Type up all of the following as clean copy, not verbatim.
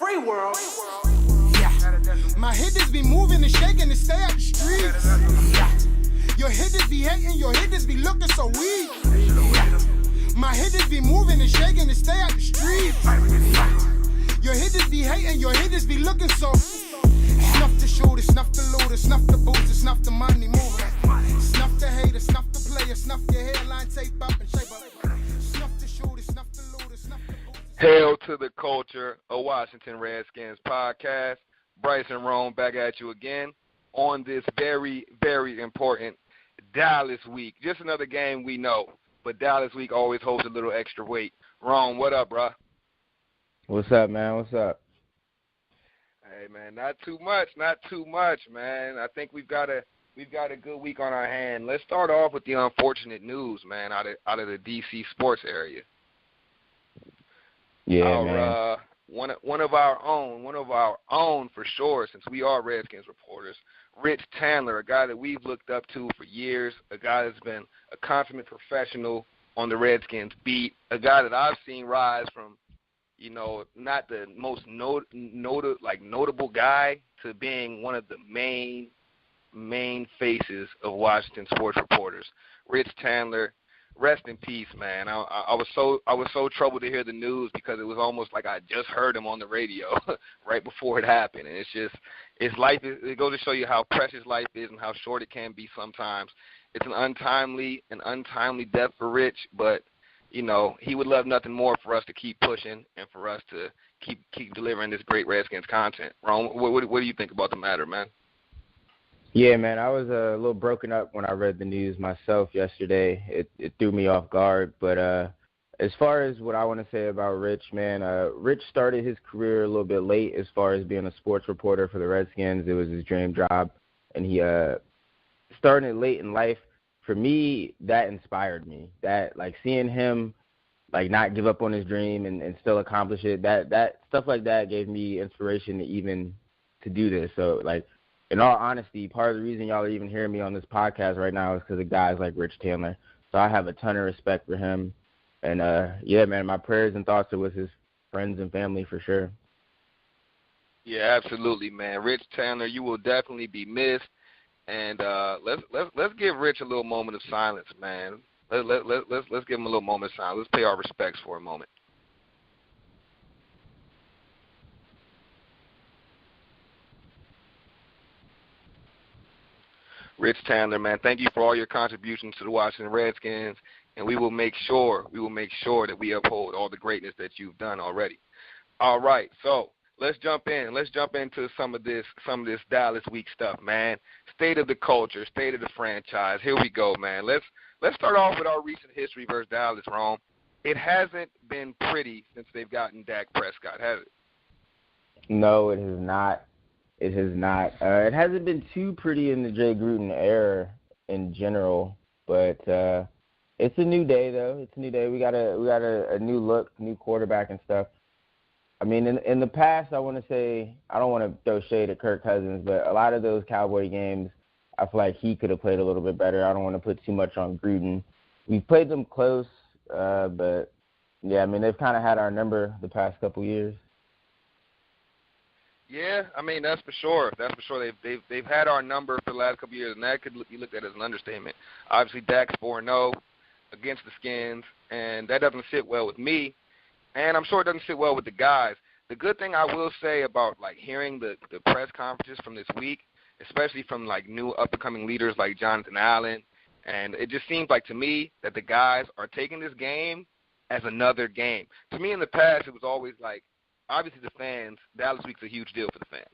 free world. Yeah. My hitters be moving and shaking and stay out the streets. Yeah. Your hitters be hating, your hitters be looking so weak. Yeah. My hitters be moving and shaking and stay out the streets. Yeah. Your hitters be hating, your hitters be looking so. Snuff the shooter, snuff the looter, snuff the booster, snuff the money mover. Snuff the hater, snuff the player, snuff your hairline, tape up and shape up. Snuff the shooter, snuff the looter, snuff the booster. Hail to the culture, a Washington Redskins podcast. Bryce and Rome back at you again on this very, very important Dallas week. Just another game we know, but Dallas week always holds a little extra weight. Rome, what up, bro? What's up, man? What's up? Hey, man, not too much, man. I think we've got a good week on our hand. Let's start off with the unfortunate news, man, out of the D.C. sports area. Yeah, man. One of our own for sure, since we are Redskins reporters, Rich Tandler, a guy that we've looked up to for years, a guy that's been a consummate professional on the Redskins beat, a guy that I've seen rise from, not the most notable guy to being one of the main faces of Washington sports reporters. Rich Tandler, rest in peace, man. I was so troubled to hear the news because it was almost like I just heard him on the radio right before it happened. And it goes to show you how precious life is and how short it can be sometimes. It's an untimely death for Rich, but he would love nothing more for us to keep pushing and for us to keep delivering this great Redskins content. Ron, what do you think about the matter, man? Yeah, man, I was a little broken up when I read the news myself yesterday. It threw me off guard. But as far as what I want to say about Rich, man, Rich started his career a little bit late as far as being a sports reporter for the Redskins. It was his dream job, and he started late in life. For me, that inspired me. That, seeing him, not give up on his dream and still accomplish it, that stuff like that gave me inspiration to do this. So, in all honesty, part of the reason y'all are even hearing me on this podcast right now is because of guys like Rich Tandler. So I have a ton of respect for him. And, yeah, man, my prayers and thoughts are with his friends and family for sure. Yeah, absolutely, man. Rich Tandler, you will definitely be missed. And let's give Rich a little moment of silence, man. Let's give him a little moment of silence. Let's pay our respects for a moment. Rich Tandler, man, thank you for all your contributions to the Washington Redskins, and we will make sure that we uphold all the greatness that you've done already. All right, so let's jump in. Let's jump into some of this Dallas week stuff, man. State of the culture, state of the franchise. Here we go, man. Let's start off with our recent history versus Dallas, Rome. It hasn't been pretty since they've gotten Dak Prescott, has it? No, it has not. It has not. It hasn't been too pretty in the Jay Gruden era in general, but it's a new day, though. It's a new day. We got a new look, new quarterback and stuff. I mean, in the past, I want to say, I don't want to throw shade at Kirk Cousins, but a lot of those Cowboy games, I feel like he could have played a little bit better. I don't want to put too much on Gruden. We've played them close, but, yeah, I mean, they've kind of had our number the past couple years. Yeah, I mean, that's for sure. They've had our number for the last couple of years, and that could be looked at as an understatement. Obviously, Dak's 4-0 against the Skins, and that doesn't sit well with me. And I'm sure it doesn't sit well with the guys. The good thing I will say about, hearing the press conferences from this week, especially from, new up-and-coming leaders like Jonathan Allen, and it just seems like to me that the guys are taking this game as another game. To me in the past, it was always obviously the fans, Dallas week's a huge deal for the fans.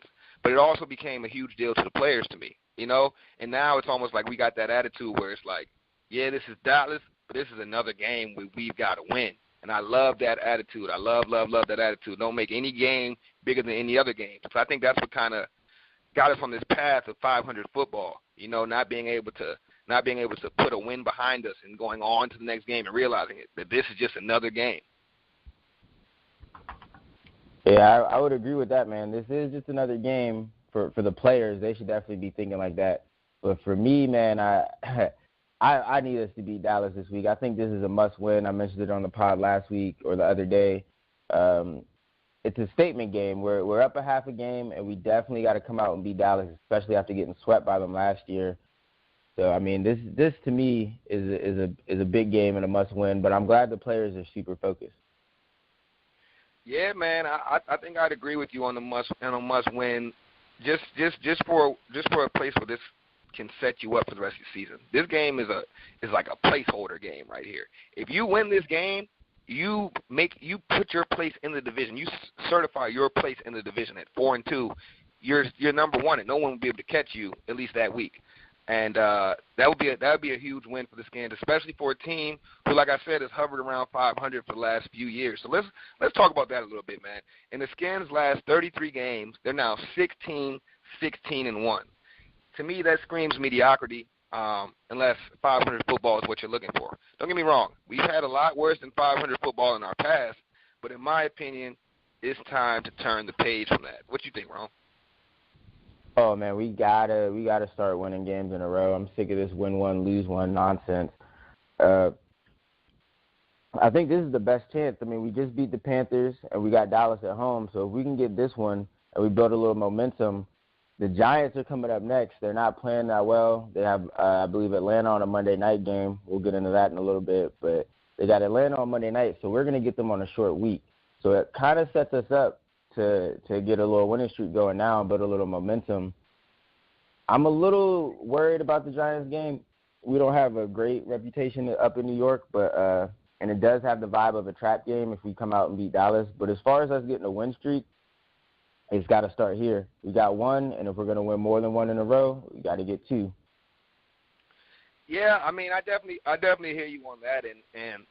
But it also became a huge deal to the players to me, And now it's almost like we got that attitude where it's yeah, this is Dallas, but this is another game where we've got to win. And I love that attitude. I love that attitude. Don't make any game bigger than any other game. So I think that's what kind of got us on this path of 500 football. Not being able to put a win behind us and going on to the next game and realizing that this is just another game. Yeah, I would agree with that, man. This is just another game for the players. They should definitely be thinking like that. But for me, man, I need us to beat Dallas this week. I think this is a must-win. I mentioned it on the pod last week or the other day. it's a statement game. We're up a half a game, and we definitely got to come out and beat Dallas, especially after getting swept by them last year. So I mean, this to me is a big game and a must win. But I'm glad the players are super focused. Yeah, man, I think I'd agree with you on the must win. Just for a place where this can set you up for the rest of the season. This game is like a placeholder game right here. If you win this game, you put your place in the division. You certify your place in the division at 4-2. You're number one, and no one will be able to catch you at least that week. And that would be a huge win for the Skins, especially for a team who, like I said, has hovered around 500 for the last few years. So let's talk about that a little bit, man. In the Skins' last 33 games, they're now 16-16-1. To me, that screams mediocrity, unless 500 football is what you're looking for. Don't get me wrong. We've had a lot worse than 500 football in our past, but in my opinion, it's time to turn the page from that. What you think, Rome? Oh man, we gotta start winning games in a row. I'm sick of this win one, lose one nonsense. I think this is the best chance. I mean, we just beat the Panthers and we got Dallas at home. So if we can get this one and we build a little momentum, the Giants are coming up next. They're not playing that well. They have, I believe, Atlanta on a Monday night game. We'll get into that in a little bit, but they got Atlanta on Monday night, so we're gonna get them on a short week. So it kind of sets us up to get a little winning streak going now and build a little momentum. I'm a little worried about the Giants game. We don't have a great reputation up in New York, but and it does have the vibe of a trap game if we come out and beat Dallas. But as far as us getting a win streak, it's got to start here. We got one, and if we're going to win more than one in a row, we got to get two. Yeah, I mean, I definitely hear you on that, and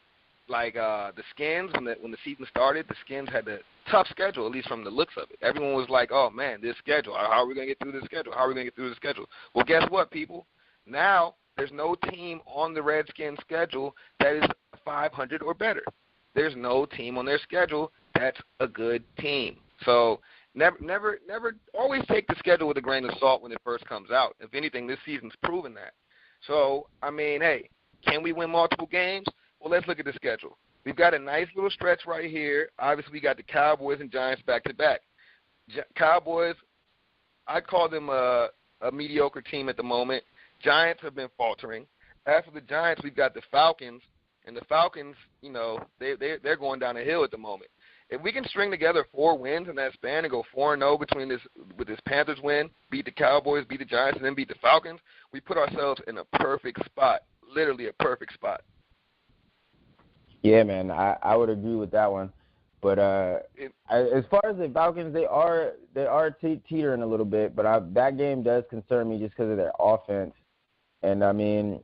like the Skins, when the season started, the Skins had the tough schedule, at least from the looks of it. Everyone was like, oh, man, this schedule, how are we going to get through this schedule? How are we going to get through the schedule? Well, guess what, people? Now there's no team on the Redskins schedule that is 500 or better. There's no team on their schedule that's a good team. So never always take the schedule with a grain of salt when it first comes out. If anything, this season's proven that. So, I mean, hey, can we win multiple games? Well, let's look at the schedule. We've got a nice little stretch right here. Obviously, we got the Cowboys and Giants back-to-back. Cowboys, I call them a mediocre team at the moment. Giants have been faltering. After the Giants, we've got the Falcons, and the Falcons, you know, they're going down a hill at the moment. If we can string together 4 wins in that span and go 4-0 with this Panthers win, beat the Cowboys, beat the Giants, and then beat the Falcons, we put ourselves in a perfect spot, literally a perfect spot. Yeah, man, I would agree with that one. But as far as the Falcons, they are teetering a little bit, but that game does concern me just because of their offense. And, I mean,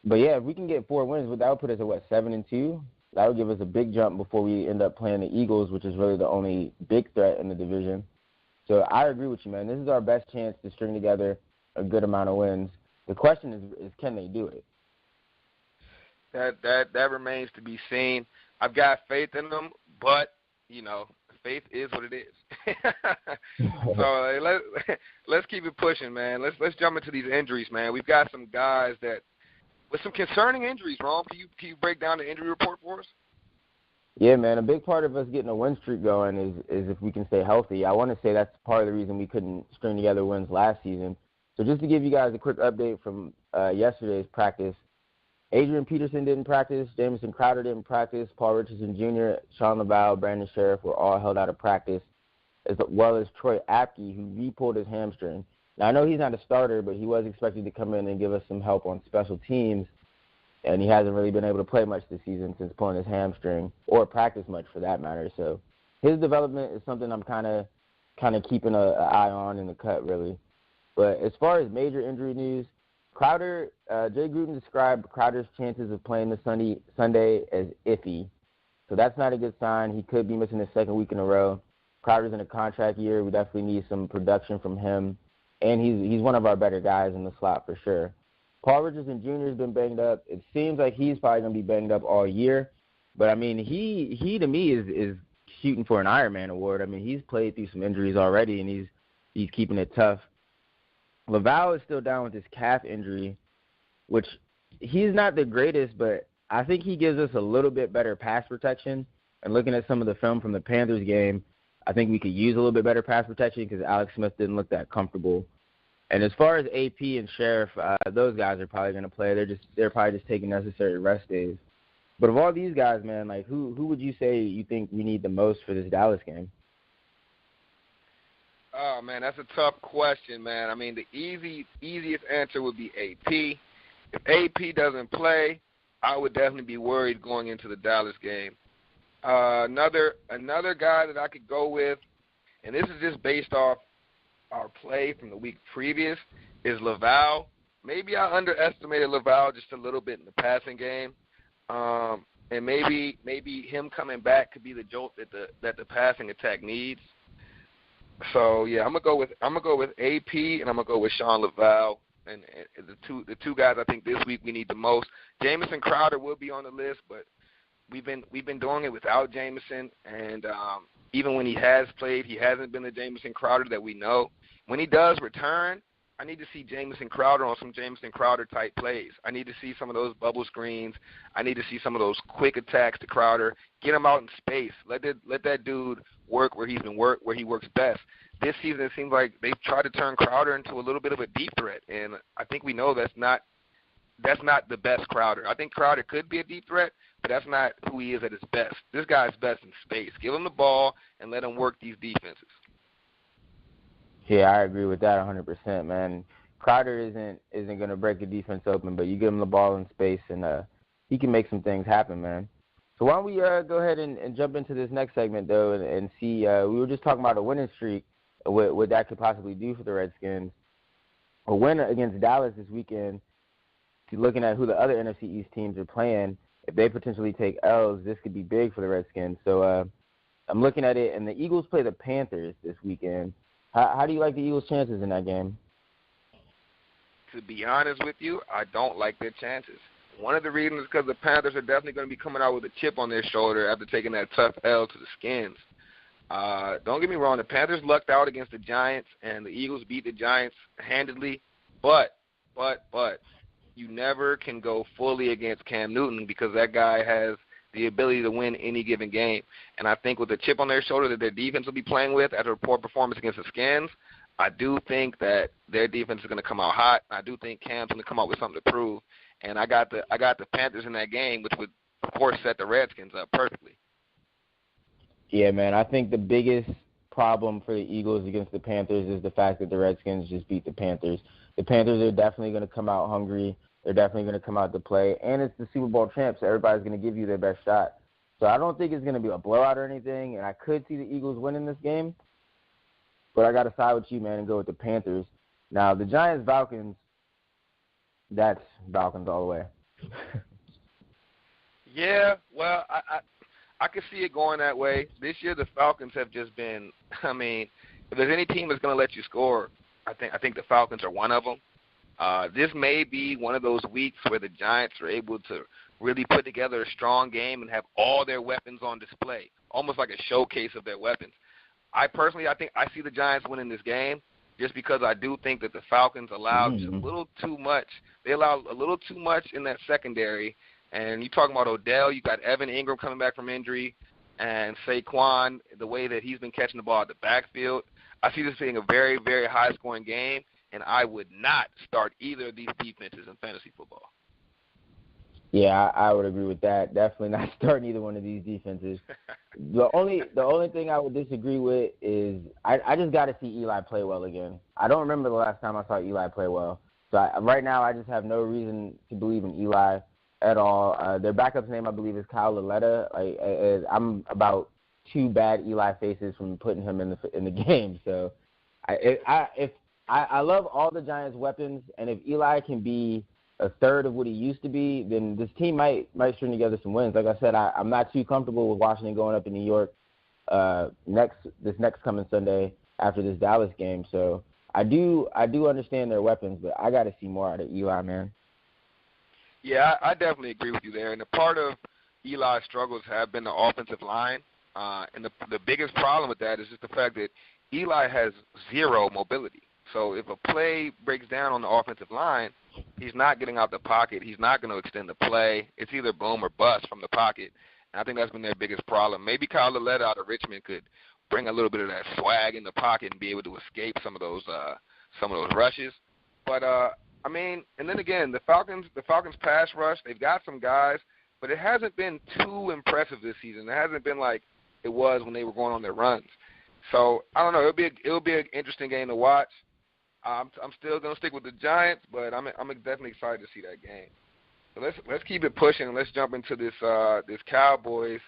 but, yeah, if we can get 4 wins, that would put us at, 7-2? That would give us a big jump before we end up playing the Eagles, which is really the only big threat in the division. So I agree with you, man. This is our best chance to string together a good amount of wins. The question is can they do it? That remains to be seen. I've got faith in them, but, you know, faith is what it is. So let's keep it pushing, man. Let's jump into these injuries, man. We've got some guys that with some concerning injuries, Ron. Can you break down the injury report for us? Yeah, man. A big part of us getting a win streak going is if we can stay healthy. I want to say that's part of the reason we couldn't string together wins last season. So just to give you guys a quick update from yesterday's practice, Adrian Peterson didn't practice, Jamison Crowder didn't practice, Paul Richardson Jr., Sean Laval, Brandon Sheriff were all held out of practice, as well as Troy Apke, who re-pulled his hamstring. Now, I know he's not a starter, but he was expected to come in and give us some help on special teams, and he hasn't really been able to play much this season since pulling his hamstring, or practice much for that matter. So his development is something I'm kind of keeping an eye on in the cut, really. But as far as major injury news, Crowder, Jay Gruden described Crowder's chances of playing this Sunday as iffy. So that's not a good sign. He could be missing his second week in a row. Crowder's in a contract year. We definitely need some production from him. And he's one of our better guys in the slot for sure. Paul Richardson Jr. has been banged up. It seems like he's probably going to be banged up all year. But, I mean, he to me is shooting for an Ironman award. I mean, he's played through some injuries already, and he's keeping it tough. Laval is still down with his calf injury, which he's not the greatest, but I think he gives us a little bit better pass protection. And looking at some of the film from the Panthers game, I think we could use a little bit better pass protection because Alex Smith didn't look that comfortable. And as far as AP and Sheriff, those guys are probably going to play. They're probably just taking necessary rest days. But of all these guys, man, like who would you say you think we need the most for this Dallas game? Oh, man, that's a tough question, man. I mean, the easiest answer would be AP. If AP doesn't play, I would definitely be worried going into the Dallas game. Another guy that I could go with, and this is just based off our play from the week previous, is Laval. Maybe I underestimated Laval just a little bit in the passing game, and maybe him coming back could be the jolt that the passing attack needs. So yeah, I'm gonna go with AP, and I'm gonna go with Sean Laval, and the two guys I think this week we need the most. Jamison Crowder will be on the list, but we've been doing it without Jamison, and even when he has played, he hasn't been the Jamison Crowder that we know. When he does return, I need to see Jamison Crowder on some Jamison Crowder type plays. I need to see some of those bubble screens. I need to see some of those quick attacks to Crowder. Get him out in space. Let that dude work where where he works best. This season it seems like they've tried to turn Crowder into a little bit of a deep threat, and I think we know that's not the best Crowder. I think Crowder could be a deep threat, but that's not who he is at his best. This guy's best in space. Give him the ball and let him work these defenses. Yeah, I agree with that 100%, man. Crowder isn't going to break the defense open, but you give him the ball in space, and he can make some things happen, man. So why don't we go ahead and jump into this next segment, though, and see. We were just talking about a winning streak, what that could possibly do for the Redskins. A win against Dallas this weekend, looking at who the other NFC East teams are playing, if they potentially take L's, this could be big for the Redskins. So I'm looking at it, and the Eagles play the Panthers this weekend. How do you like the Eagles' chances in that game? To be honest with you, I don't like their chances. One of the reasons is because the Panthers are definitely going to be coming out with a chip on their shoulder after taking that tough L to the Skins. Don't get me wrong, the Panthers lucked out against the Giants, and the Eagles beat the Giants handedly. But you never can go fully against Cam Newton because that guy has the ability to win any given game. And I think with the chip on their shoulder that their defense will be playing with after a poor performance against the Skins, I do think that their defense is going to come out hot. I do think Cam's going to come out with something to prove. And I got the Panthers in that game, which would, of course, set the Redskins up perfectly. Yeah, man, I think the biggest problem for the Eagles against the Panthers is the fact that the Redskins just beat the Panthers. The Panthers are definitely going to come out hungry. They're definitely going to come out to play. And it's the Super Bowl champ, so everybody's going to give you their best shot. So I don't think it's going to be a blowout or anything, and I could see the Eagles winning this game. But I got to side with you, man, and go with the Panthers. Now, the Giants-Falcons, that's Falcons all the way. Yeah, well, I could see it going that way. This year the Falcons have just been, I mean, if there's any team that's going to let you score, I think the Falcons are one of them. This may be one of those weeks where the Giants are able to really put together a strong game and have all their weapons on display, almost like a showcase of their weapons. I think I see the Giants winning this game just because I do think that the Falcons allow just a little too much. They allow a little too much in that secondary. And you talking about Odell, you got Evan Ingram coming back from injury, and Saquon, the way that he's been catching the ball at the backfield. I see this being a very, very high-scoring game, and I would not start either of these defenses in fantasy football. Yeah, I would agree with that. Definitely not starting either one of these defenses. The only thing I would disagree with is I just got to see Eli play well again. I don't remember the last time I saw Eli play well. So right now I just have no reason to believe in Eli at all. Their backup's name, I believe, is Kyle Laletta. I'm about two bad Eli faces from putting him in the game. So I love all the Giants' weapons, and if Eli can be a third of what he used to be, then this team might string together some wins. Like I said, I'm not too comfortable with Washington going up to New York this next coming Sunday after this Dallas game. So I do understand their weapons, but I got to see more out of Eli, man. Yeah, I definitely agree with you there. And a part of Eli's struggles have been the offensive line. And the biggest problem with that is just the fact that Eli has zero mobility. So if a play breaks down on the offensive line, he's not getting out the pocket. He's not going to extend the play. It's either boom or bust from the pocket. And I think that's been their biggest problem. Maybe Kyle Laletta out of Richmond could bring a little bit of that swag in the pocket and be able to escape some of those rushes. But I mean, and then again, the Falcons pass rush, they've got some guys, but it hasn't been too impressive this season. It hasn't been like it was when they were going on their runs. So I don't know. It'll be an interesting game to watch. I'm still gonna stick with the Giants, but I'm definitely excited to see that game. So let's keep it pushing and let's jump into this Cowboys.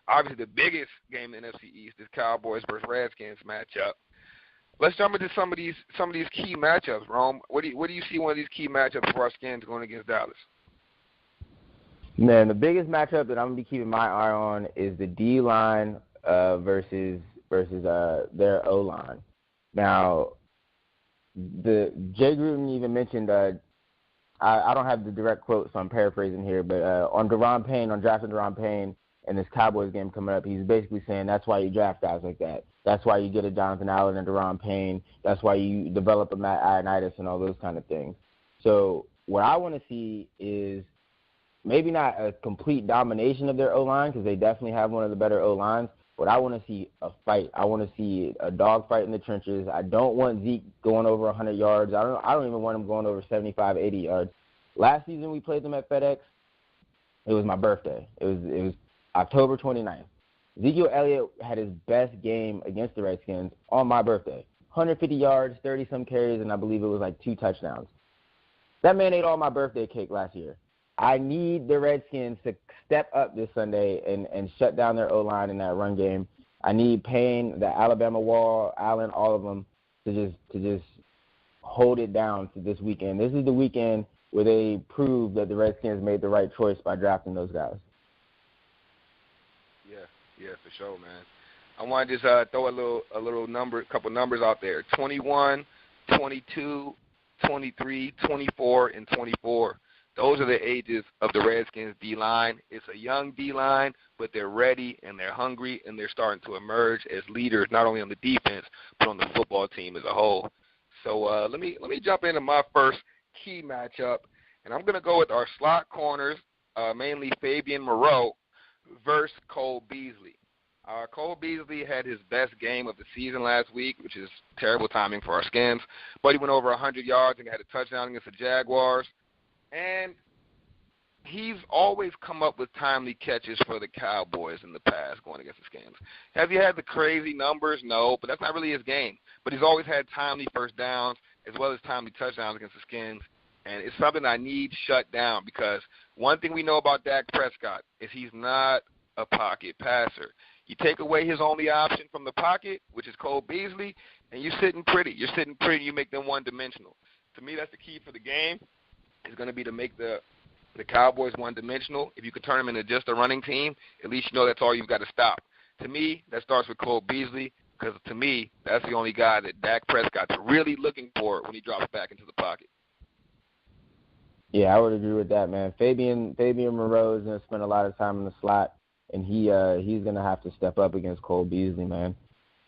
Obviously, the biggest game in the NFC East is Cowboys versus Redskins matchup. Let's jump into some of these key matchups, Rome. What do you see one of these key matchups for our Skins going against Dallas? Man, the biggest matchup that I'm gonna be keeping my eye on is the D line versus their O line. Now, the Jay Gruden even mentioned. I don't have the direct quote, so I'm paraphrasing here, but on drafting Deron Payne in this Cowboys game coming up, he's basically saying that's why you draft guys like that. That's why you get a Jonathan Allen and Deron Payne. That's why you develop a Matt Ioannidis and all those kind of things. So what I want to see is maybe not a complete domination of their O-line, because they definitely have one of the better O-lines, but I want to see a fight. I want to see a dog fight in the trenches. I don't want Zeke going over 100 yards. I don't even want him going over 75, 80 yards. Last season we played them at FedEx. It was my birthday. It was October 29th. Ezekiel Elliott had his best game against the Redskins on my birthday. 150 yards, 30-some carries, and I believe it was like 2 touchdowns. That man ate all my birthday cake last year. I need the Redskins to step up this Sunday and shut down their O-line in that run game. I need Payne, the Alabama Wall, Allen, all of them to just hold it down to this weekend. This is the weekend where they prove that the Redskins made the right choice by drafting those guys. Yeah, for sure, man. I want to just throw a couple numbers out there. 21, 22, 23, 24, and 24. Those are the ages of the Redskins D-line. It's a young D-line, but they're ready and they're hungry and they're starting to emerge as leaders, not only on the defense, but on the football team as a whole. So let me jump into my first key matchup, and I'm going to go with our slot corners, mainly Fabian Moreau versus Cole Beasley. Cole Beasley had his best game of the season last week, which is terrible timing for our Skins, but he went over 100 yards and had a touchdown against the Jaguars. And he's always come up with timely catches for the Cowboys in the past going against the Skins. Has he had the crazy numbers? No, but that's not really his game. But he's always had timely first downs as well as timely touchdowns against the Skins. And it's something I need shut down, because one thing we know about Dak Prescott is he's not a pocket passer. You take away his only option from the pocket, which is Cole Beasley, and you're sitting pretty. You make them one-dimensional. To me, that's the key for the game. Is going to be to make the Cowboys one-dimensional. If you could turn them into just a running team, at least you know that's all you've got to stop. To me, that starts with Cole Beasley, because to me, that's the only guy that Dak Prescott's really looking for when he drops back into the pocket. Yeah, I would agree with that, man. Fabian Moreau is going to spend a lot of time in the slot, and he's going to have to step up against Cole Beasley, man.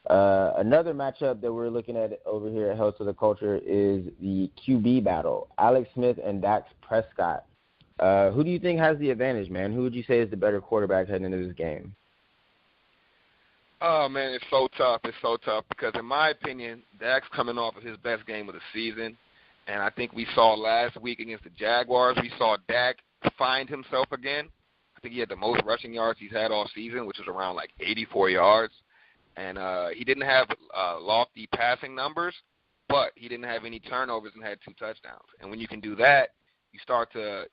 Another matchup that we're looking at over here at Health to the Culture is the QB battle, Alex Smith and Dak Prescott. Who do you think has the advantage, man? Who would you say is the better quarterback heading into this game? Oh, man, it's so tough. Because, in my opinion, Dak's coming off of his best game of the season. And I think we saw last week against the Jaguars, we saw Dak find himself again. I think he had the most rushing yards he's had all season, which was around like 84 yards. And he didn't have lofty passing numbers, but he didn't have any turnovers and had 2 touchdowns. And when you can do that, you start to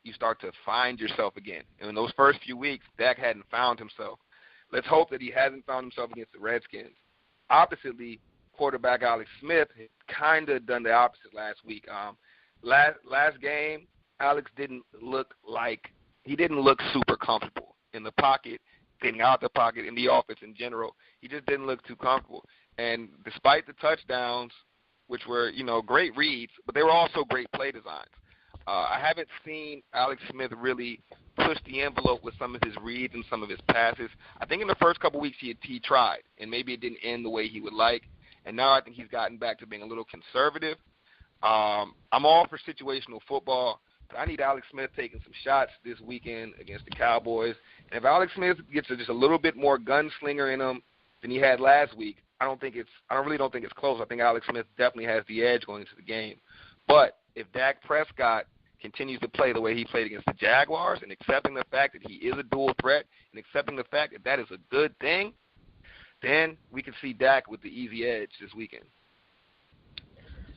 find yourself again. And in those first few weeks, Dak hadn't found himself. Let's hope that he hasn't found himself against the Redskins. Oppositely, quarterback Alex Smith kind of done the opposite last week. Last game, Alex didn't look super comfortable in the pocket, getting out the pocket, in the offense in general. He just didn't look too comfortable. And despite the touchdowns, which were, great reads, but they were also great play designs. I haven't seen Alex Smith really push the envelope with some of his reads and some of his passes. I think in the first couple weeks he tried, and maybe it didn't end the way he would like. And now I think he's gotten back to being a little conservative. I'm all for situational football, but I need Alex Smith taking some shots this weekend against the Cowboys. And if Alex Smith gets just a little bit more gunslinger in him than he had last week, I really don't think it's close. I think Alex Smith definitely has the edge going into the game. But if Dak Prescott continues to play the way he played against the Jaguars, and accepting the fact that he is a dual threat, and accepting the fact that that is a good thing, then we can see Dak with the easy edge this weekend.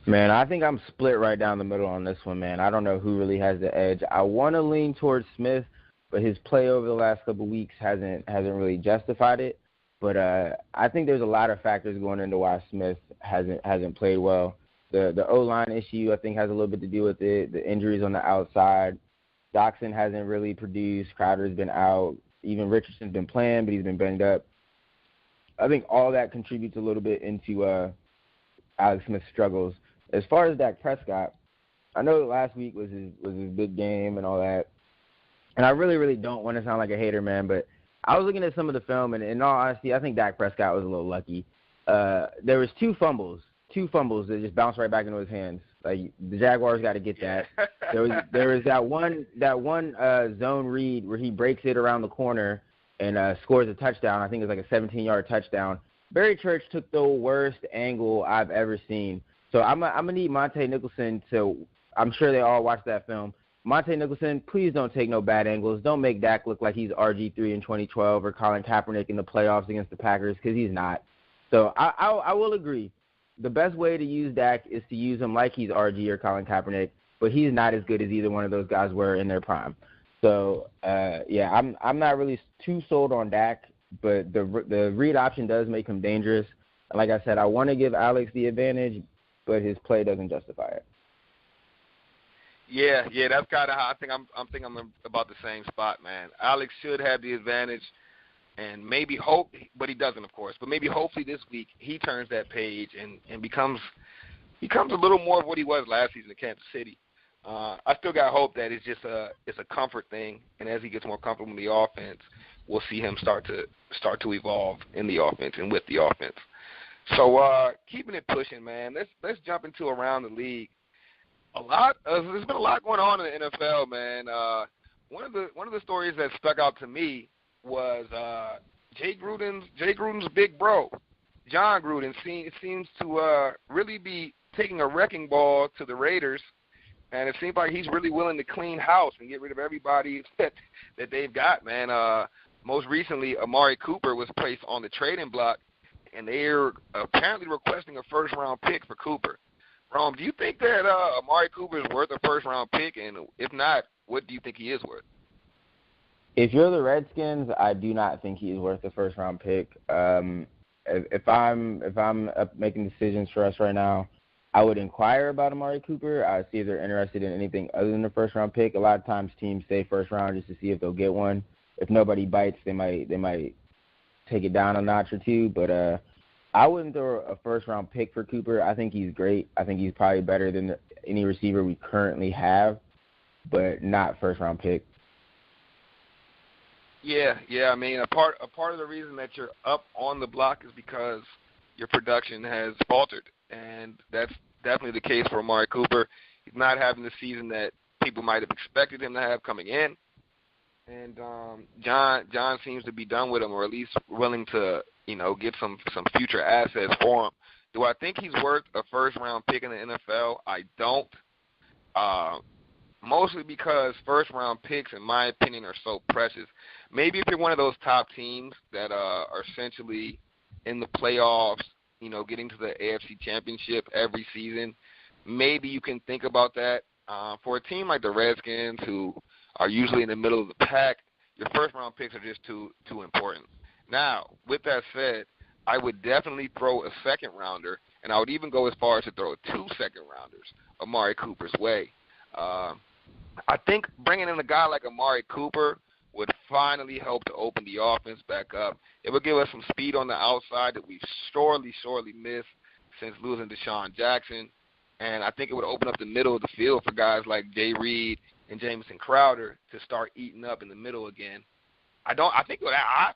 Man, I think I'm split right down the middle on this one, man. I don't know who really has the edge. I want to lean towards Smith, but his play over the last couple of weeks hasn't really justified it. But I think there's a lot of factors going into why Smith hasn't played well. The O-line issue, I think, has a little bit to do with it. The injuries on the outside. Doxson hasn't really produced. Crowder's been out. Even Richardson's been playing, but he's been banged up. I think all that contributes a little bit into Alex Smith's struggles. As far as Dak Prescott, I know last week was his big game and all that, and I really, really don't want to sound like a hater, man, but I was looking at some of the film, and in all honesty, I think Dak Prescott was a little lucky. There was two fumbles that just bounced right back into his hands. Like, the Jaguars got to get that. There was that one zone read where he breaks it around the corner and scores a touchdown. I think it was like a 17-yard touchdown. Barry Church took the worst angle I've ever seen. So I'm gonna need Monte Nicholson to. I'm sure they all watched that film. Monte Nicholson, please don't take no bad angles. Don't make Dak look like he's RG3 in 2012 or Colin Kaepernick in the playoffs against the Packers, because he's not. So I will agree. The best way to use Dak is to use him like he's RG or Colin Kaepernick, but he's not as good as either one of those guys were in their prime. So yeah, I'm not really too sold on Dak, but the read option does make him dangerous. And like I said, I want to give Alex the advantage, but his play doesn't justify it. Yeah, that's kind of how I think I'm about the same spot, man. Alex should have the advantage, and maybe hope, but he doesn't, of course. But maybe hopefully this week he turns that page and becomes a little more of what he was last season in Kansas City. I still got hope that it's a comfort thing, and as he gets more comfortable in the offense, we'll see him start to evolve in the offense and with the offense. So keeping it pushing, man. Let's jump into around the league. There's been a lot going on in the NFL, man. One of the stories that stuck out to me was Jay Gruden's big bro, John Gruden. Seems to really be taking a wrecking ball to the Raiders, and it seems like he's really willing to clean house and get rid of everybody that they've got, man. Most recently, Amari Cooper was placed on the trading block, and they're apparently requesting a first-round pick for Cooper. Rome, do you think that Amari Cooper is worth a first-round pick? And if not, what do you think he is worth? If you're the Redskins, I do not think he is worth a first-round pick. If I'm making decisions for us right now, I would inquire about Amari Cooper. I see if they're interested in anything other than a first-round pick. A lot of times teams say first-round just to see if they'll get one. If nobody bites, they might take it down a notch or two, but I wouldn't throw a first-round pick for Cooper. I think he's great. I think he's probably better than any receiver we currently have, but not first-round pick. Yeah. I mean, a part of the reason that you're up on the block is because your production has faltered, and that's definitely the case for Amari Cooper. He's not having the season that people might have expected him to have coming in. And John seems to be done with him, or at least willing to, get some future assets for him. Do I think he's worth a first-round pick in the NFL? I don't. Mostly because first-round picks, in my opinion, are so precious. Maybe if you're one of those top teams that are essentially in the playoffs, getting to the AFC Championship every season, maybe you can think about that. For a team like the Redskins, who are usually in the middle of the pack, your first-round picks are just too important. Now, with that said, I would definitely throw a second-rounder, and I would even go as far as to throw 2 second-rounders Amari Cooper's way. I think bringing in a guy like Amari Cooper would finally help to open the offense back up. It would give us some speed on the outside that we've sorely missed since losing Deshaun Jackson, and I think it would open up the middle of the field for guys like Jay Reed and Jamison Crowder to start eating up in the middle again. I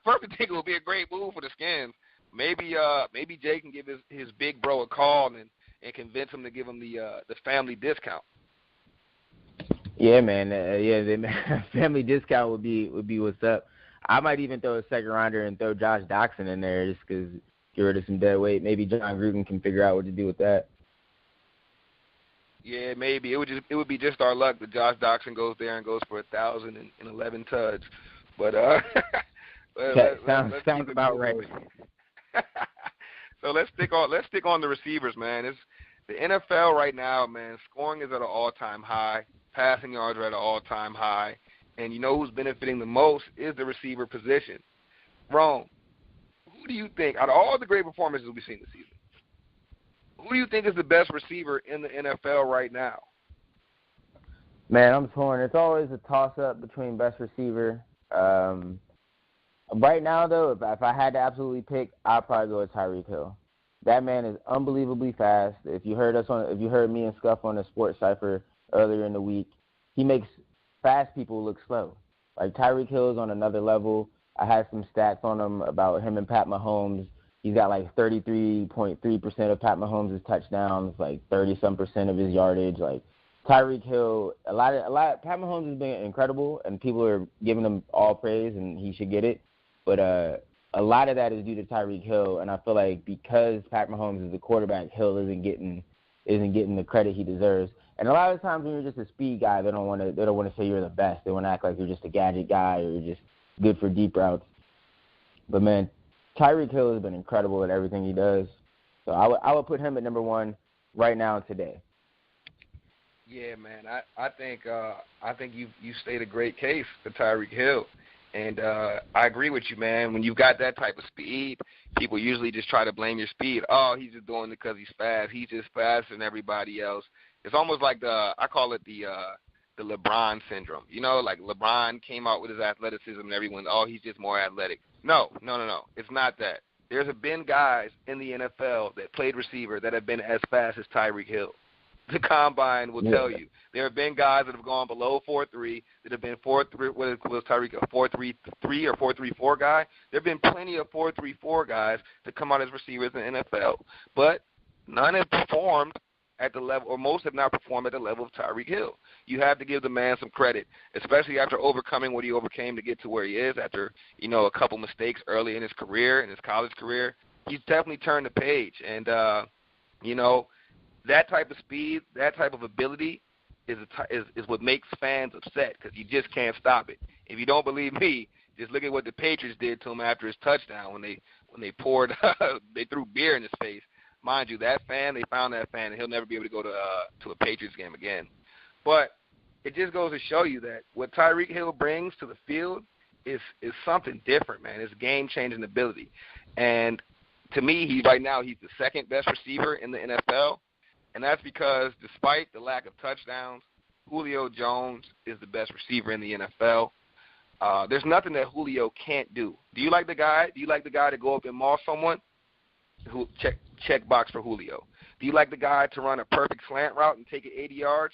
personally think it would be a great move for the Skins. Maybe Jay can give his big bro a call and convince him to give him the family discount. Yeah, man. The family discount would be what's up. I might even throw a second rounder and throw Josh Doxson in there just because get rid of some dead weight. Maybe John Gruden can figure out what to do with that. Yeah, maybe. It would be just our luck that Josh Doctson goes there and goes for 1,011 tuds. But sounds about right. So let's stick on the receivers, man. It's the NFL right now, man. Scoring is at an all-time high. Passing yards are at an all-time high. And you know who's benefiting the most is the receiver position. Rome, who do you think, out of all the great performances we've seen this season, who do you think is the best receiver in the NFL right now? Man, I'm torn. It's always a toss-up between best receiver. Right now, though, if I had to absolutely pick, I'd probably go with Tyreek Hill. That man is unbelievably fast. If you heard me and Scuff on the Sports Cipher earlier in the week, he makes fast people look slow. Like, Tyreek Hill is on another level. I had some stats on him about him and Pat Mahomes. He's got like 33.3% of Pat Mahomes' touchdowns, like 30-some% of his yardage. Like, Tyreek Hill, Pat Mahomes has been incredible, and people are giving him all praise, and he should get it. But a lot of that is due to Tyreek Hill, and I feel like because Pat Mahomes is the quarterback, Hill isn't getting the credit he deserves. And a lot of times when you're just a speed guy, they don't want to say you're the best. They want to act like you're just a gadget guy or you're just good for deep routes. But man, Tyreek Hill has been incredible at everything he does. So I would put him at number one right now today. Yeah, man. I think you stated a great case for Tyreek Hill. And I agree with you, man. When you've got that type of speed, people usually just try to blame your speed. Oh, he's just doing it because he's fast. He's just faster than everybody else. It's almost like I call it the LeBron syndrome. You know, like LeBron came out with his athleticism and everyone, oh, he's just more athletic. No. It's not that. There's been guys in the NFL that played receiver that have been as fast as Tyreek Hill. The combine will tell you. There have been guys that have gone below 4.3 that have been 4.3. What was Tyreek, a 4.33 or 4.34 guy? There have been plenty of 4.34 guys that come out as receivers in the NFL, but none have performed at the level, or most have not performed at the level of Tyreek Hill. You have to give the man some credit, especially after overcoming what he overcame to get to where he is. After a couple mistakes early in his career, in his college career, he's definitely turned the page, and that type of speed, that type of ability is what makes fans upset because you just can't stop it. If you don't believe me, just look at what the Patriots did to him after his touchdown when they poured they threw beer in his face. Mind you, they found that fan, and he'll never be able to go to a Patriots game again. But it just goes to show you that what Tyreek Hill brings to the field is something different, man. It's game-changing ability. And to me, right now he's the second best receiver in the NFL. And that's because despite the lack of touchdowns, Julio Jones is the best receiver in the NFL. There's nothing that Julio can't do. Do you like the guy? Do you like the guy to go up and maul someone? Check box for Julio. Do you like the guy to run a perfect slant route and take it 80 yards?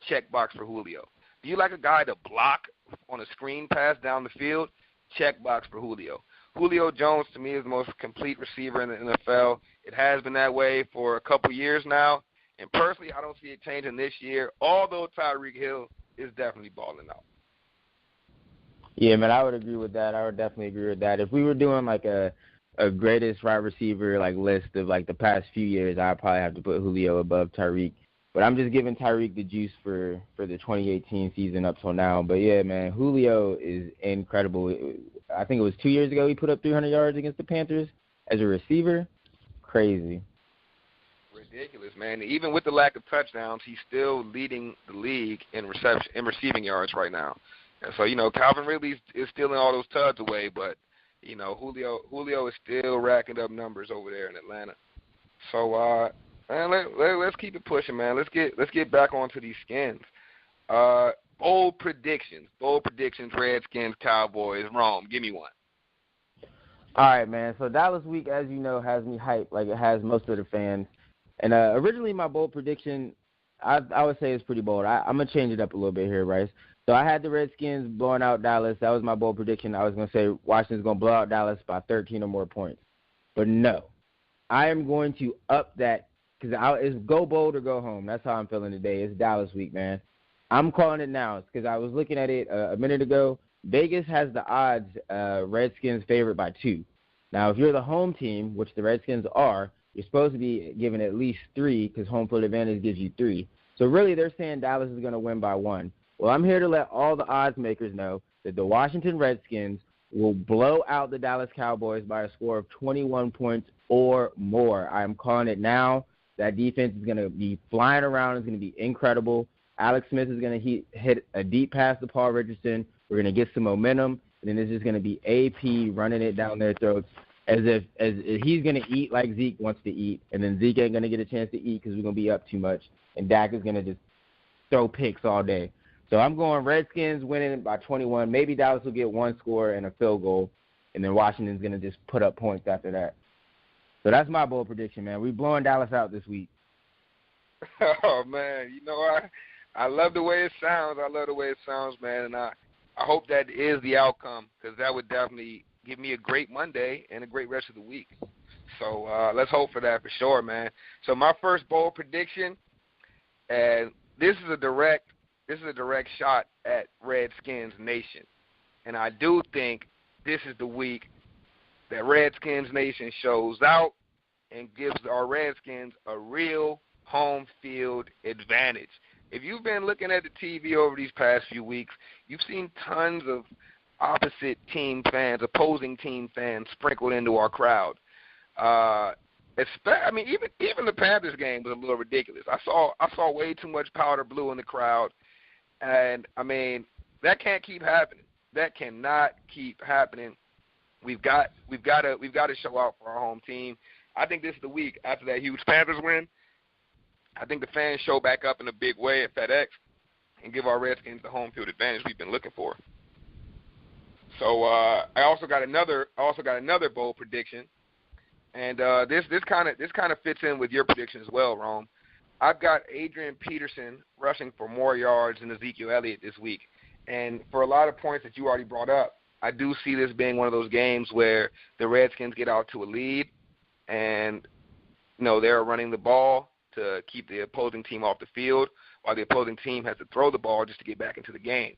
Check box for Julio. Do you like a guy to block on a screen pass down the field? Check box for Julio. Julio Jones, to me, is the most complete receiver in the NFL. It has been that way for a couple years now. And personally, I don't see it changing this year, although Tyreek Hill is definitely balling out. Yeah, man, I would agree with that. I would definitely agree with that. If we were doing like a greatest wide receiver like list of like the past few years, I'd probably have to put Julio above Tyreek. But I'm just giving Tyreek the juice for the 2018 season up till now. But yeah, man, Julio is incredible. I think it was 2 years ago he put up 300 yards against the Panthers as a receiver. Crazy. Ridiculous, man. Even with the lack of touchdowns, he's still leading the league in receiving yards right now. And so, Calvin Ridley is stealing all those tuds away, but, Julio is still racking up numbers over there in Atlanta. So, man, let's keep it pushing, man. Let's get back onto these Skins. Bold predictions, Redskins, Cowboys, Rome. Give me one. All right, man. So Dallas week, as you know, has me hyped like it has most of the fans. And originally my bold prediction, I would say it's pretty bold. I'm going to change it up a little bit here, Bryce. So I had the Redskins blowing out Dallas. That was my bold prediction. I was going to say Washington's going to blow out Dallas by 13 or more points. But no, I am going to up that because it's go bold or go home. That's how I'm feeling today. It's Dallas week, man. I'm calling it now because I was looking at it a minute ago. Vegas has the odds Redskins favored by 2. Now, if you're the home team, which the Redskins are, you're supposed to be given at least 3 because home field advantage gives you 3. So really they're saying Dallas is going to win by 1. Well, I'm here to let all the odds makers know that the Washington Redskins will blow out the Dallas Cowboys by a score of 21 points or more. I'm calling it now. That defense is going to be flying around. It's going to be incredible. Alex Smith is going to hit a deep pass to Paul Richardson. We're going to get some momentum, and then it's just going to be AP running it down their throats as if he's going to eat like Zeke wants to eat, and then Zeke ain't going to get a chance to eat because we're going to be up too much, and Dak is going to just throw picks all day. So I'm going Redskins winning by 21. Maybe Dallas will get 1 score and a field goal, and then Washington's going to just put up points after that. So that's my bold prediction, man. We're blowing Dallas out this week. Oh, man. You know, I love the way it sounds. I love the way it sounds, man. And I hope that is the outcome because that would definitely give me a great Monday and a great rest of the week. So let's hope for that for sure, man. So my first bold prediction, and this is a direct shot at Redskins Nation. And I do think this is the week that Redskins Nation shows out and gives our Redskins a real home field advantage. If you've been looking at the TV over these past few weeks, you've seen tons of opposing team fans sprinkled into our crowd. Even the Panthers game was a little ridiculous. I saw way too much powder blue in the crowd, and I mean that can't keep happening. That cannot keep happening. We've got to show out for our home team. I think this is the week after that huge Panthers win. I think the fans show back up in a big way at FedEx and give our Redskins the home field advantage we've been looking for. So I also got another bold prediction, and this kind of fits in with your prediction as well, Rome. I've got Adrian Peterson rushing for more yards than Ezekiel Elliott this week, and for a lot of points that you already brought up, I do see this being one of those games where the Redskins get out to a lead, and they're running the ball to keep the opposing team off the field, while the opposing team has to throw the ball just to get back into the game.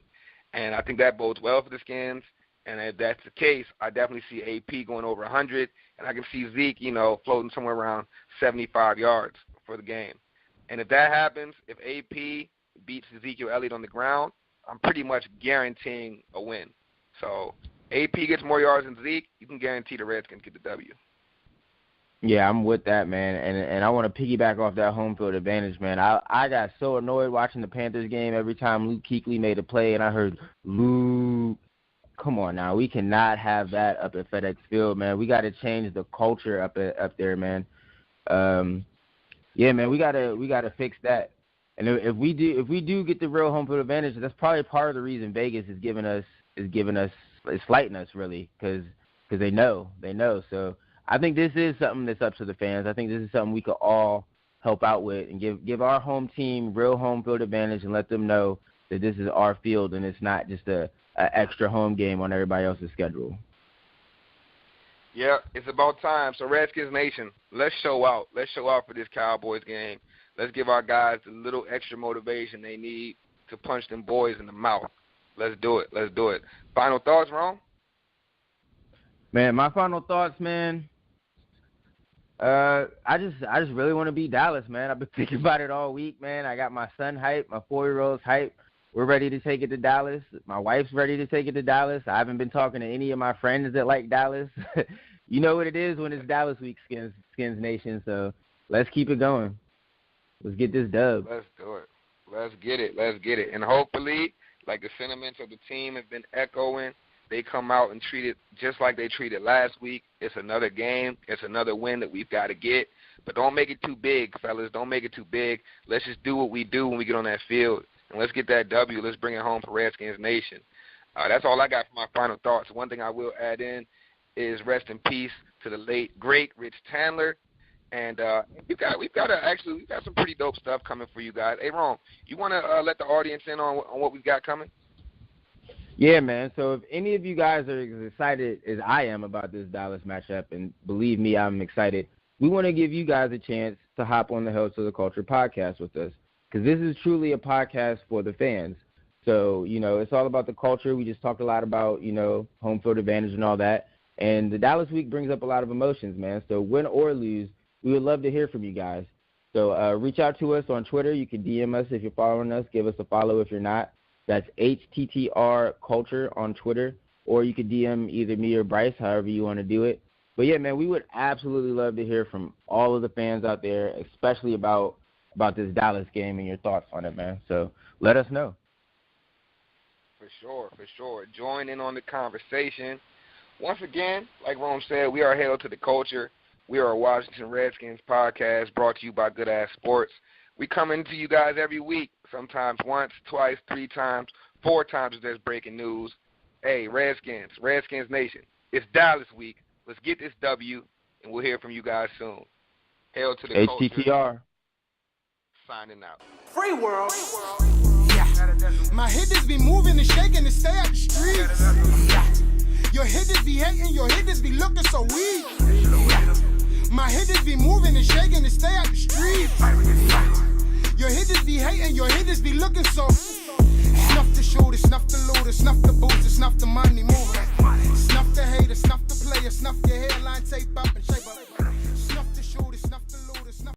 And I think that bodes well for the Skins. And if that's the case, I definitely see AP going over 100, and I can see Zeke, floating somewhere around 75 yards for the game. And if that happens, if AP beats Ezekiel Elliott on the ground, I'm pretty much guaranteeing a win. So AP gets more yards than Zeke, you can guarantee the Redskins get the W. Yeah, I'm with that, man. And I want to piggyback off that home field advantage, man. I got so annoyed watching the Panthers game every time Luke Kuechly made a play, and I heard, Luke, come on now. We cannot have that up at FedEx Field, man. We got to change the culture up there, man. Yeah, man, we gotta fix that. And if we do get the real home field advantage, that's probably part of the reason Vegas is slighting us really, because they know. So I think this is something that's up to the fans. I think this is something we could all help out with and give our home team real home field advantage and let them know that this is our field and it's not just a extra home game on everybody else's schedule. Yeah, it's about time. So Redskins Nation, let's show out. Let's show out for this Cowboys game. Let's give our guys the little extra motivation they need to punch them boys in the mouth. Let's do it. Final thoughts, Ron? Man, my final thoughts, man. I just really want to beat Dallas, man. I've been thinking about it all week, man. I got my son hyped, my 4-year-old's hyped. We're ready to take it to Dallas. My wife's ready to take it to Dallas. I haven't been talking to any of my friends that like Dallas. You know what it is when it's Dallas week, Skins Nation. So let's keep it going. Let's get this dub. Let's do it. Let's get it. And hopefully, like the sentiments of the team have been echoing, they come out and treat it just like they treated last week. It's another game. It's another win that we've got to get. But don't make it too big, fellas. Don't make it too big. Let's just do what we do when we get on that field. And let's get that W. Let's bring it home for Redskins Nation. That's all I got for my final thoughts. One thing I will add in is rest in peace to the late, great Rich Tandler. And we've got some pretty dope stuff coming for you guys. Hey, Rome, you want to let the audience in on what we've got coming? Yeah, man. So if any of you guys are as excited as I am about this Dallas matchup, and believe me, I'm excited, we want to give you guys a chance to hop on the Health to the Culture podcast with us, because this is truly a podcast for the fans. So, it's all about the culture. We just talked a lot about, home field advantage and all that. And the Dallas week brings up a lot of emotions, man. So win or lose, we would love to hear from you guys. So reach out to us on Twitter. You can DM us if you're following us. Give us a follow if you're not. That's HTTR Culture on Twitter. Or you can DM either me or Bryce, however you want to do it. But, yeah, man, we would absolutely love to hear from all of the fans out there, especially about this Dallas game and your thoughts on it, man. So let us know. For sure. Join in on the conversation. Once again, like Rome said, we are Hail to the Culture. We are a Washington Redskins podcast brought to you by Good Ass Sports. We come into you guys every week, sometimes once, twice, 3 times, 4 times if there's breaking news. Hey, Redskins Nation, it's Dallas week. Let's get this W, and we'll hear from you guys soon. Hail to the HTTR. Culture. Signing out. Free world. Yeah. My hitters be moving and shaking and stay out the streets. Yeah. Your hitters be hating, your hitters be looking so weak. Yeah. My hitters be moving and shaking and stay out the streets. Yeah. Your hitters be hating, your hitters be looking so. Snuff the shooter, snuff the looter, snuff the booster, snuff the money mover. Snuff the hater, snuff the player, snuff your hairline, tape up and shape up.